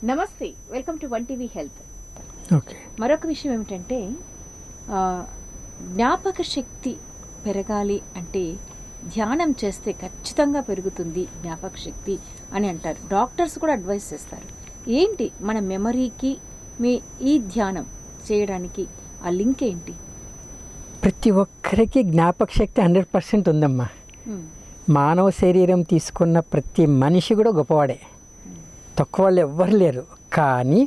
నమస్తే, welcome to 1TV health. Okay. మరొక విషయం ఏమిటంటే జ్ఞాపక శక్తి పెరగాలి అంటే ధ్యానం చేస్తే ఖచ్చితంగా పెరుగుతుంది జ్ఞాపక శక్తి అని అంటారు. డాక్టర్స్ కూడా అడ్వైస్ చేస్తారు. ఏంటి మన మెమరీకి ఈ ధ్యానం చేయడానికి ఆ లింక్ ఏంటి? ప్రతి ఒక్కరికి జ్ఞాపక శక్తి 100% ఉందమ్మా. మానవ శరీరం తీసుకున్న ప్రతి మనిషి కూడా గొప్పవాడే, తక్కువ వాళ్ళు ఎవ్వరు లేరు. కానీ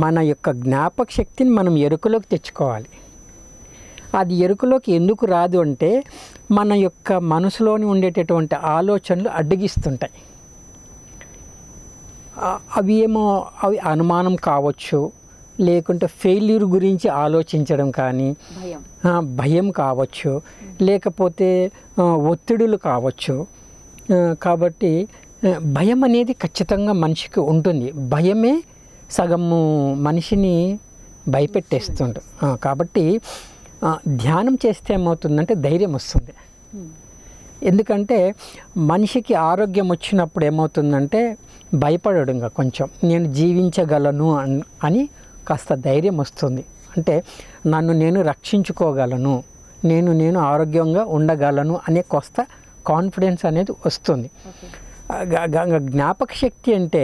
మన యొక్క జ్ఞాపక శక్తిని మనం ఎరుకలోకి తెచ్చుకోవాలి. అది ఎరుకలోకి ఎందుకు రాదు అంటే మన యొక్క మనసులోని ఉండేటటువంటి ఆలోచనలు అడ్డగిస్తుంటాయి. అవి అనుమానం కావచ్చు, లేకుంటే ఫెయిల్యూర్ గురించి ఆలోచించడం కానీ, భయం కావచ్చు, లేకపోతే ఒత్తిడులు కావచ్చు. కాబట్టి భయం అనేది ఖచ్చితంగా మనిషికి ఉంటుంది. భయమే సగము మనిషిని భయపెట్టేస్తుంది. కాబట్టి ధ్యానం చేస్తే ఏమవుతుందంటే ధైర్యం వస్తుంది. ఎందుకంటే మనిషికి ఆరోగ్యం వచ్చినప్పుడు ఏమవుతుందంటే భయపడడు, ఇంకా కొంచెం నేను జీవించగలను అని కాస్త ధైర్యం వస్తుంది. అంటే నన్ను నేను రక్షించుకోగలను, నేను ఆరోగ్యంగా ఉండగలను అనే కొత్త కాన్ఫిడెన్స్ అనేది వస్తుంది. జ్ఞాపక శక్తి అంటే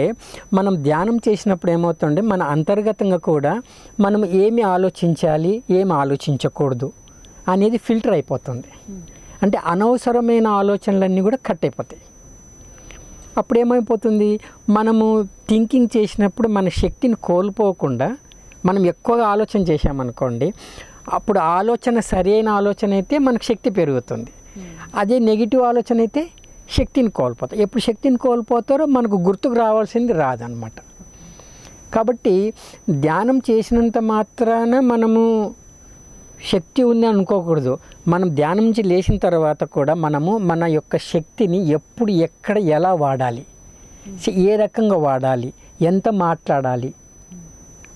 మనం ధ్యానం చేసినప్పుడు ఏమవుతుందంటే మన అంతర్గతంగా కూడా మనం ఏమి ఆలోచించాలి, ఏమి ఆలోచించకూడదు అనేది ఫిల్టర్ అయిపోతుంది. అంటే అనవసరమైన ఆలోచనలన్నీ కూడా కట్ అయిపోతాయి. అప్పుడు ఏమైపోతుంది, మనము థింకింగ్ చేసినప్పుడు మన శక్తిని కోల్పోకుండా మనం ఎక్కువగా ఆలోచన చేసామనుకోండి, అప్పుడు ఆలోచన సరైన ఆలోచన అయితే మనకు శక్తి పెరుగుతుంది. అదే నెగిటివ్ ఆలోచన అయితే శక్తిని కోల్పోతారు. ఎప్పుడు శక్తిని కోల్పోతారో మనకు గుర్తుకు రావాల్సింది రాదనమాట. కాబట్టి ధ్యానం చేసినంత మాత్రాన మనము శక్తి ఉంది అనుకోకూడదు. మనం ధ్యానం నుంచి లేచిన తర్వాత కూడా మనము మన యొక్క శక్తిని ఎప్పుడు ఎక్కడ ఎలా వాడాలి, ఏ రకంగా వాడాలి, ఎంత మాట్లాడాలి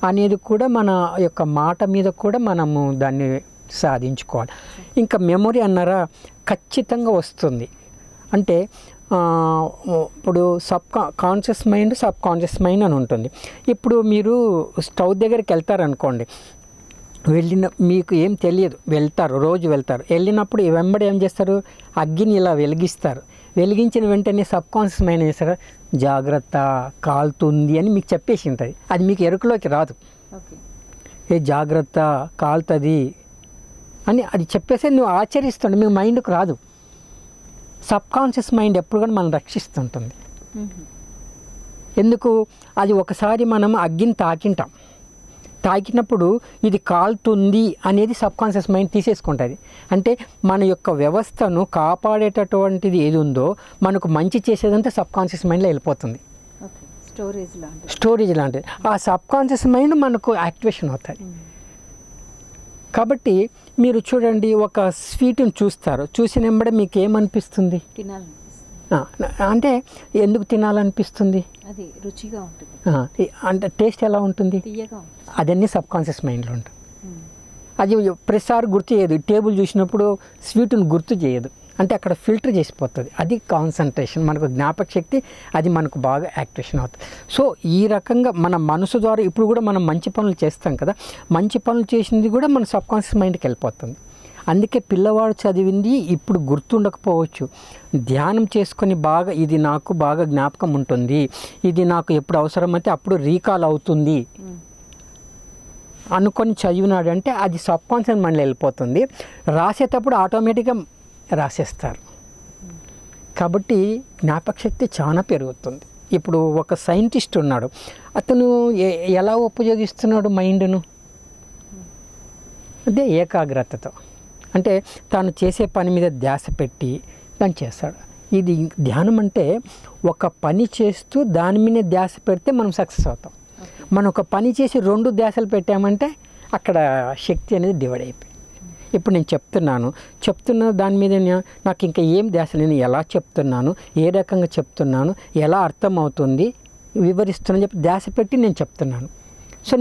అనేది కూడా మన యొక్క మాట మీద కూడా మనము దాన్ని సాధించుకోవాలి. ఇంకా మెమొరీ అన్నారా, ఖచ్చితంగా వస్తుంది. అంటే ఇప్పుడు conscious mind, sub conscious mind అని ఉంటుంది. ఇప్పుడు మీరు స్టవ్ దగ్గరికి వెళ్తారనుకోండి, మీకు ఏం తెలియదు, రోజు వెళ్తారు. వెళ్ళినప్పుడు వెంబడి ఏం చేస్తారు, అగ్గిని ఇలా వెలిగిస్తారు. వెలిగించిన వెంటనే సబ్ కాన్షియస్ మైండ్ ఏం చేస్తారు, జాగ్రత్త కాలుతుంది అని మీకు చెప్పేసి ఉంటుంది. అది మీకు ఎరుకలోకి రాదు. ఏ జాగ్రత్త కాలుతుంది అని అది చెప్పేసి నువ్వు ఆచరిస్తుండే మీ మైండ్కి రాదు. సబ్ కాన్షియస్ మైండ్ ఎప్పుడు కూడా మనం రక్షిస్తుంటుంది. ఎందుకు, అది ఒకసారి మనం అగ్గిని తాకినప్పుడు ఇది కాలుతుంది అనేది సబ్ కాన్షియస్ మైండ్ తీసేసుకుంటుంది. అంటే మన యొక్క వ్యవస్థను కాపాడేటటువంటిది ఏది ఉందో మనకు మంచి చేసేదంతా సబ్ కాన్షియస్ మైండ్లో వెళ్ళిపోతుంది. స్టోరేజ్ లాంటిది. ఆ సబ్ కాన్షియస్ మైండ్ మనకు యాక్టివేషన్ అవుతుంది. కాబట్టి మీరు చూడండి, ఒక స్వీట్ని చూస్తారు, చూసిన వెంబడే మీకు ఏమనిపిస్తుంది, అంటే ఎందుకు తినాలనిపిస్తుంది, అది రుచిగా ఉంటుంది, అంటే టేస్ట్ ఎలా ఉంటుంది, అదన్నీ సబ్ కాన్షియస్ మైండ్లో ఉంటుంది. అది ప్రతిసారి గుర్తు చేయదు. టేబుల్ చూసినప్పుడు స్వీట్ని గుర్తు చేయదు, అంటే అక్కడ ఫిల్టర్ చేసిపోతుంది. అది కాన్సన్ట్రేషన్, మనకు జ్ఞాపక శక్తి అది మనకు బాగా యాక్టివేషన్ అవుతుంది. సో ఈ రకంగా మన మనసు ద్వారా ఇప్పుడు కూడా మనం మంచి పనులు చేస్తాం కదా, మంచి పనులు చేసింది కూడా మన సబ్ కాన్షియస్ మైండ్కి వెళ్ళిపోతుంది. అందుకే పిల్లవాడు చదివింది ఇప్పుడు గుర్తుండకపోవచ్చు, ధ్యానం చేసుకొని బాగా ఇది నాకు బాగా జ్ఞాపకం ఉంటుంది, ఇది నాకు ఎప్పుడు అవసరమైతే అప్పుడు రీకాల్ అవుతుంది అనుకొని చదివినాడంటే అది సబ్ కాన్షియస్ మైండ్లో వెళ్ళిపోతుంది. రాసేటప్పుడు ఆటోమేటిక్గా రాసేస్తారు. కాబట్టి జ్ఞాపక శక్తి చాలా పెరుగుతుంది. ఇప్పుడు ఒక సైంటిస్ట్ ఉన్నాడు, అతను ఎలా ఉపయోగిస్తున్నాడు మైండ్ను, అదే ఏకాగ్రతతో. అంటే తాను చేసే పని మీద ధ్యాస పెట్టి దాన్ని చేస్తాడు. ఇది ధ్యానం అంటే ఒక పని చేస్తూ దాని మీద ధ్యాస పెడితే మనం సక్సెస్ అవుతాం. మనం ఒక పని చేసి 2 ధ్యాసలు పెట్టామంటే అక్కడ శక్తి అనేది డివైడ్ అయిపోయింది. ఇప్పుడు నేను చెప్తున్న దాని మీద నాకు ఇంకా ఏం ధ్యాస, నేను ఎలా చెప్తున్నాను, ఏ రకంగా చెప్తున్నాను, ఎలా అర్థమవుతుంది వివరిస్తున్నాను చెప్పి ధ్యాస పెట్టి నేను చెప్తున్నాను. సో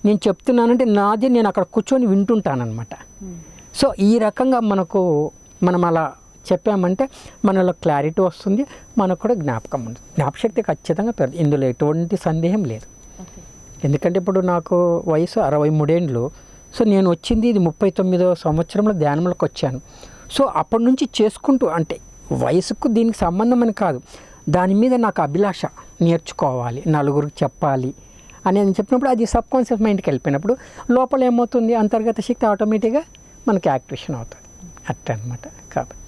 నేను చెప్తున్నానంటే నాది నేను అక్కడ కూర్చొని వింటుంటానన్నమాట. సో ఈ రకంగా మనం అలా చెప్పామంటే మనలో క్లారిటీ వస్తుంది, మనకు కూడా జ్ఞాపకం ఉంటుంది. జ్ఞాపశక్తి ఖచ్చితంగా పెరుగుతుంది, ఇందులో ఎటువంటి సందేహం లేదు. ఎందుకంటే ఇప్పుడు నాకు వయసు 63 ఏండ్లు. సో నేను వచ్చింది ఇది 39వ సంవత్సరంలో ధ్యానంలోకి వచ్చాను. సో అప్పటి నుంచి చేసుకుంటూ, అంటే వయసుకు దీనికి సంబంధం అని కాదు, దాని మీద నాకు అభిలాష, నేర్చుకోవాలి, నలుగురికి చెప్పాలి అని చెప్పినప్పుడు అది సబ్ కాన్షియస్ మైండ్కి వెళ్ళిపోయినప్పుడు లోపల ఏమవుతుంది, అంతర్గత శక్తి ఆటోమేటిక్గా మనకి యాక్టివేషన్ అవుతుంది అట్ట అనమాట. కాబట్టి